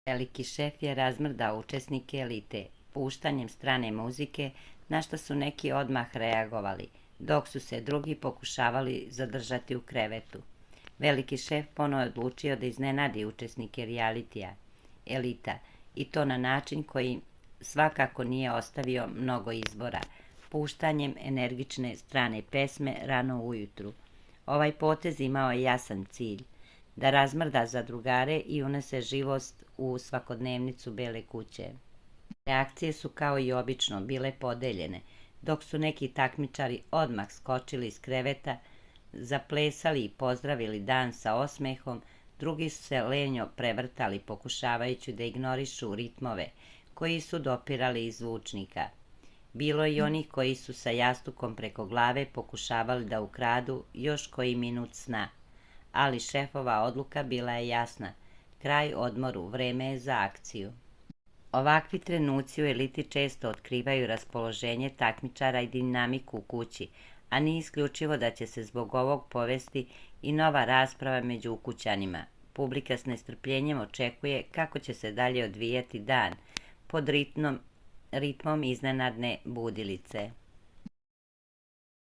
Veliki šef je razmrdao učesnike elite puštanjem strane muzike, na što su neki odmah reagovali, dok su se drugi pokušavali zadržati u krevetu. Veliki šef ponovo je odlučio da iznenadi učesnike realitija, elita, i to na način koji svakako nije ostavio mnogo izbora, puštanjem energične strane pesme rano ujutru. Ovaj potez imao je jasan cilj, da razmrda zadrugare i unese živost u svakodnevnicu Bele kuće. Reakcije su kao i obično bile podeljene, dok su neki takmičari odmah skočili iz kreveta, zaplesali i pozdravili dan sa osmehom, drugi su se lenjo prevrtali pokušavajući da ignorišu ritmove koji su dopirali iz zvučnika. Bilo je i onih koji su sa jastukom preko glave pokušavali da ukradu još koji minut sna, ali šefova odluka bila je jasna: kraj odmoru, vreme je za akciju. Ovakvi trenuci u eliti često otkrivaju raspoloženje takmičara i dinamiku u kući, a nije isključivo da će se zbog ovog povesti i nova rasprava među ukućanima. Publika s nestrpljenjem očekuje kako će se dalje odvijati dan pod ritmom iznenadne budilice.